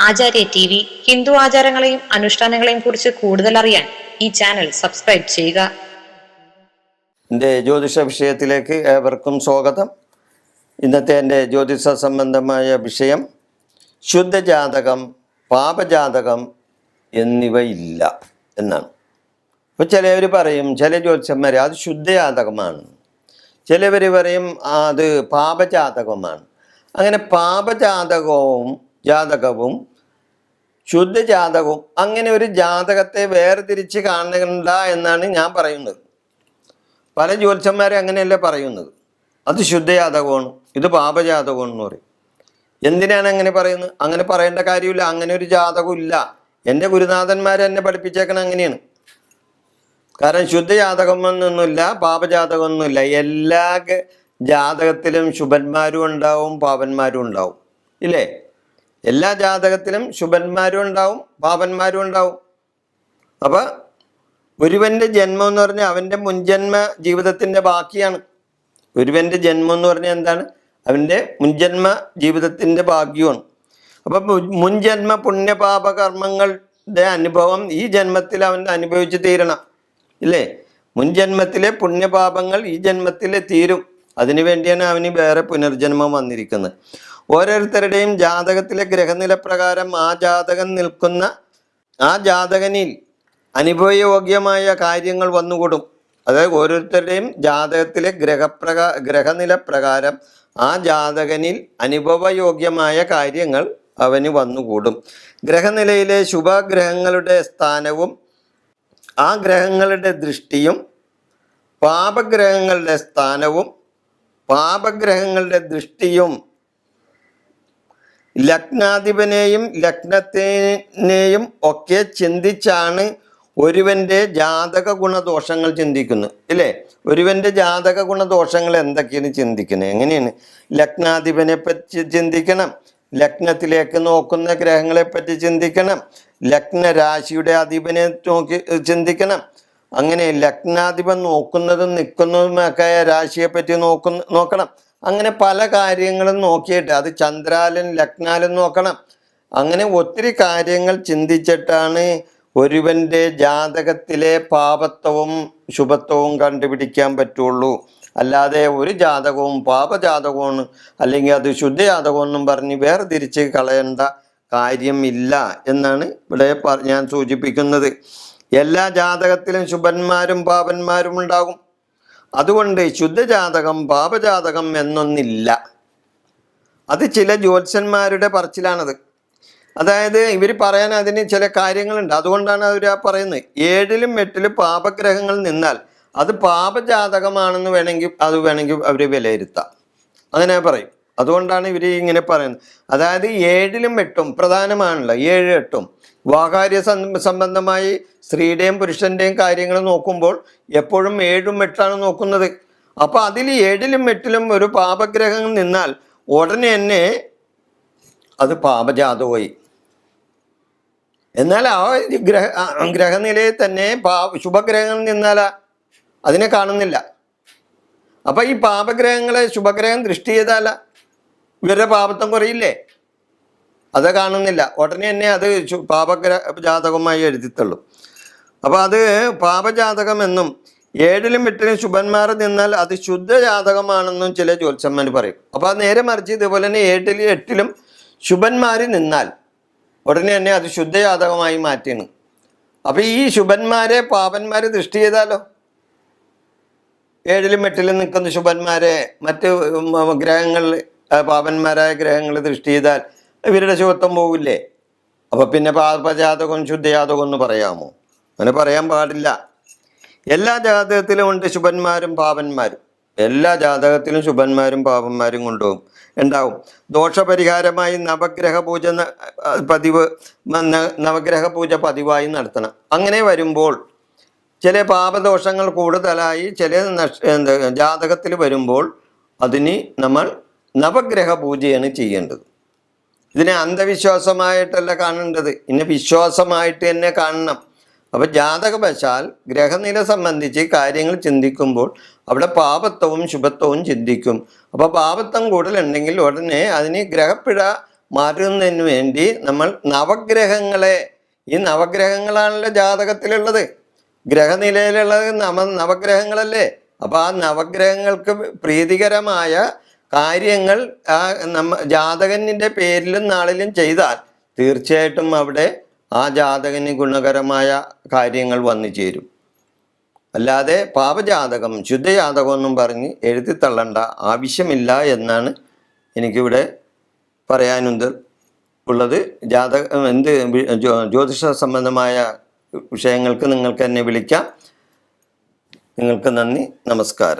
ആചാര്യ T V Hindu ആചാരങ്ങളെയും അനുഷ്ഠാനങ്ങളെയും കുറിച്ച് കൂടുതൽ അറിയാൻ ഈ ചാനൽ സബ്സ്ക്രൈബ് ചെയ്യുക. എൻ്റെ ജ്യോതിഷ വിഷയത്തിലേക്ക് ഏവർക്കും സ്വാഗതം. ഇന്നത്തെ എൻ്റെ ജ്യോതിഷ സംബന്ധമായ വിഷയം ശുദ്ധജാതകം, പാപജാതകം എന്നിവയില്ല എന്നാണ്. അപ്പോൾ ചിലവർ പറയും, ചില ജ്യോതിഷന്മാർ അത് ശുദ്ധജാതകമാണ്, ചിലവർ പറയും അത് പാപജാതകമാണ്. അങ്ങനെ ജാതകവും ശുദ്ധജാതകവും അങ്ങനെ ഒരു ജാതകത്തെ വേർതിരിച്ച് കാണണ്ട എന്നാണ് ഞാൻ പറയുന്നത്. പല ജ്യോത്സ്യന്മാരെ അങ്ങനെയല്ല പറയുന്നത്. അത് ശുദ്ധജാതകമാണ്, ഇത് പാപജാതകമാണ് എന്ന് പറയും. എന്തിനാണ് അങ്ങനെ പറയുന്നത്? അങ്ങനെ പറയേണ്ട കാര്യമില്ല, അങ്ങനെ ഒരു ജാതകം ഇല്ല. എൻ്റെ ഗുരുനാഥന്മാർ എന്നെ പഠിപ്പിച്ചേക്കണം അങ്ങനെയാണ്. കാരണം ശുദ്ധജാതകം എന്നൊന്നുമില്ല, പാപജാതകമൊന്നുമില്ല. എല്ലാ ജാതകത്തിലും ശുഭന്മാരും ഉണ്ടാവും, പാപന്മാരും ഉണ്ടാവും, ഇല്ലേ? എല്ലാ ജാതകത്തിലും ശുഭന്മാരും ഉണ്ടാവും, പാപന്മാരും ഉണ്ടാവും. അപ്പം ഒരുവൻ്റെ ജന്മം എന്ന് പറഞ്ഞാൽ അവൻ്റെ മുൻജന്മ ജീവിതത്തിൻ്റെ ബാക്കിയാണ്. ഒരുവൻ്റെ ജന്മം എന്ന് പറഞ്ഞാൽ എന്താണ്? അവൻ്റെ മുൻജന്മ ജീവിതത്തിൻ്റെ ഭാഗ്യമാണ്. അപ്പം മുൻജന്മ പുണ്യപാപ കർമ്മങ്ങളുടെ അനുഭവം ഈ ജന്മത്തിൽ അവൻ അനുഭവിച്ച് തീരണം, ഇല്ലേ? മുൻജന്മത്തിലെ പുണ്യപാപങ്ങൾ ഈ ജന്മത്തിൽ തീരും. അതിനു വേണ്ടിയാണ് അവന് വേറെ പുനർജന്മം വന്നിരിക്കുന്നത്. ഓരോരുത്തരുടെയും ജാതകത്തിലെ ഗ്രഹനില പ്രകാരം ആ ജാതകനിൽ അനുഭവയോഗ്യമായ കാര്യങ്ങൾ വന്നുകൂടും. അതായത് ഓരോരുത്തരുടെയും ജാതകത്തിലെ ഗ്രഹനില പ്രകാരം ആ ജാതകനിൽ അനുഭവയോഗ്യമായ കാര്യങ്ങൾ അവന് വന്നുകൂടും. ഗ്രഹനിലയിലെ ശുഭഗ്രഹങ്ങളുടെ സ്ഥാനവും ആ ഗ്രഹങ്ങളുടെ ദൃഷ്ടിയും, പാപഗ്രഹങ്ങളുടെ സ്ഥാനവും പാപഗ്രഹങ്ങളുടെ ദൃഷ്ടിയും ലഗ്നാധിപനെയും ലഗ്നത്തിനെയും ഒക്കെ ചിന്തിച്ചാണ് ഒരുവൻ്റെ ജാതക ഗുണദോഷങ്ങൾ ചിന്തിക്കുന്നത്, ഇല്ലേ? ഒരുവൻ്റെ ജാതക ഗുണദോഷങ്ങൾ എന്തൊക്കെയാണ് ചിന്തിക്കുന്നത്? എങ്ങനെയാണ്? ലഗ്നാധിപനെ പറ്റി ചിന്തിക്കണം, ലഗ്നത്തിലേക്ക് നോക്കുന്ന ഗ്രഹങ്ങളെ പറ്റി ചിന്തിക്കണം, ലഗ്ന രാശിയുടെ അധിപനെ നോക്കി ചിന്തിക്കണം. അങ്ങനെ ലഗ്നാധിപൻ നോക്കുന്നതും നിൽക്കുന്നതുമൊക്കെ രാശിയെ പറ്റി നോക്കണം. അങ്ങനെ പല കാര്യങ്ങളും നോക്കിയിട്ട് അത് ചന്ദ്രാലും ലഗ്നാലും നോക്കണം. അങ്ങനെ ഒത്തിരി കാര്യങ്ങൾ ചിന്തിച്ചിട്ടാണ് ഒരുവൻ്റെ ജാതകത്തിലെ പാപത്വവും ശുഭത്വവും കണ്ടുപിടിക്കാൻ പറ്റുള്ളൂ. അല്ലാതെ ഒരു ജാതകവും പാപജാതകവും അല്ലെങ്കിൽ അത് ശുദ്ധജാതകമെന്നും പറഞ്ഞ് വേർതിരിച്ച് കളയേണ്ട കാര്യമില്ല എന്നാണ് ഇവിടെ ഞാൻ സൂചിപ്പിക്കുന്നത്. എല്ലാ ജാതകത്തിലും ശുഭന്മാരും പാപന്മാരും ഉണ്ടാകും. അതുകൊണ്ട് ശുദ്ധജാതകം പാപജാതകം എന്നൊന്നില്ല. അത് ചില ജ്യോത്സ്യന്മാരുടെ പറച്ചിലാണത്. അതായത് ഇവർ പറയാൻ അതിന് ചില കാര്യങ്ങളുണ്ട്. അതുകൊണ്ടാണ് അവർ പറയുന്നത് 7ലും 8ലും പാപഗ്രഹങ്ങൾ നിന്നാൽ അത് പാപജാതകമാണെന്ന് വേണമെങ്കിൽ അവർ വിലയിരുത്താം. അങ്ങനെ പറയും. അതുകൊണ്ടാണ് ഇവർ ഇങ്ങനെ പറയുന്നത്. അതായത് 7ലും 8ഉം പ്രധാനമാണല്ലോ. 7, 8ഉം വാകാര്യ സംബന്ധമായി സ്ത്രീയുടെയും പുരുഷൻ്റെയും കാര്യങ്ങൾ നോക്കുമ്പോൾ എപ്പോഴും 7ഉം 8ആണ് നോക്കുന്നത്. അപ്പോൾ അതിൽ 7ലും 8ലും ഒരു പാപഗ്രഹം നിന്നാൽ ഉടനെ തന്നെ അത് പാപജാതമായി. എന്നാൽ ആ ഗ്രഹനിലയിൽ തന്നെ ശുഭഗ്രഹങ്ങൾ നിന്നാൽ അതിനെ കാണുന്നില്ല. അപ്പം ഈ പാപഗ്രഹങ്ങളെ ശുഭഗ്രഹം ദൃഷ്ടി ചെയ്താല ഇവരുടെ പാപത്വം കുറയില്ലേ? അത് കാണുന്നില്ല. ഉടനെ തന്നെ അത് പാപജാതകമായി എഴുതിത്തള്ളും. അപ്പോൾ അത് പാപജാതകമെന്നും 7ലും 8ലും ശുഭന്മാർ നിന്നാൽ അത് ശുദ്ധജാതകമാണെന്നും ചില ജ്യോത്സ്യന്മാർ പറയും. അപ്പോൾ അത് നേരെ മറിച്ച് ഇതുപോലെ തന്നെ 7ലും 8ലും ശുഭന്മാർ നിന്നാൽ ഉടനെ തന്നെ അത് ശുദ്ധജാതകമായി മാറ്റിയാണ്. അപ്പോൾ ഈ ശുഭന്മാരെ പാപന്മാർ ദൃഷ്ടി ചെയ്താലോ? 7ലും 8ലും നിൽക്കുന്ന ശുഭന്മാരെ മറ്റ് ഗ്രഹങ്ങളിൽ പാപന്മാരായ ഗ്രഹങ്ങൾ ദൃഷ്ടി ചെയ്താൽ ഇവരുടെ ശുഭത്വം പോകില്ലേ? അപ്പോൾ പിന്നെ പാപജാതകവും ശുദ്ധജാതകവും എന്ന് പറയാമോ? അങ്ങനെ പറയാൻ പാടില്ല. എല്ലാ ജാതകത്തിലും ഉണ്ട് ശുഭന്മാരും പാപന്മാരും. എല്ലാ ജാതകത്തിലും ശുഭന്മാരും പാപന്മാരും ഉണ്ടാവും. ദോഷപരിഹാരമായി നവഗ്രഹ പൂജ പതിവായി നടത്തണം. അങ്ങനെ വരുമ്പോൾ ചില പാപദോഷങ്ങൾ കൂടുതലായി ചില ജാതകത്തിൽ വരുമ്പോൾ അതിന് നമ്മൾ നവഗ്രഹ പൂജയാണ് ചെയ്യേണ്ടത്. ഇതിനെ അന്ധവിശ്വാസമായിട്ടല്ല കാണേണ്ടത്, ഇന്നെ വിശ്വാസമായിട്ട് തന്നെ കാണണം. അപ്പോൾ ജാതകവശാൽ ഗ്രഹനില സംബന്ധിച്ച് കാര്യങ്ങൾ ചിന്തിക്കുമ്പോൾ അവിടെ പാപത്വവും ശുഭത്വവും ചിന്തിക്കും. അപ്പോൾ പാപത്വം കൂടുതലുണ്ടെങ്കിൽ ഉടനെ അതിന് ഗ്രഹപ്പിഴ മാറ്റുന്നതിന് വേണ്ടി നമ്മൾ നവഗ്രഹങ്ങളെ, ഈ നവഗ്രഹങ്ങളാണല്ലോ ജാതകത്തിലുള്ളത്, ഗ്രഹനിലയിലുള്ളത് നവഗ്രഹങ്ങളല്ലേ. അപ്പോൾ ആ നവഗ്രഹങ്ങൾക്ക് പ്രീതികരമായ കാര്യങ്ങൾ ജാതകൻ്റെ പേരിലും നാളിലും ചെയ്താൽ തീർച്ചയായിട്ടും അവിടെ ആ ജാതകന് ഗുണകരമായ കാര്യങ്ങൾ വന്നു ചേരും. അല്ലാതെ പാപജാതകം ശുദ്ധജാതകം എന്നും പറഞ്ഞ് എഴുതിത്തള്ളേണ്ട ആവശ്യമില്ല എന്നാണ് എനിക്കിവിടെ പറയാനുള്ളത്. ജ്യോതിഷ സംബന്ധമായ വിഷയങ്ങൾക്ക് നിങ്ങൾക്ക് എന്നെ വിളിക്കാം. നിങ്ങൾക്ക് നന്ദി, നമസ്കാരം.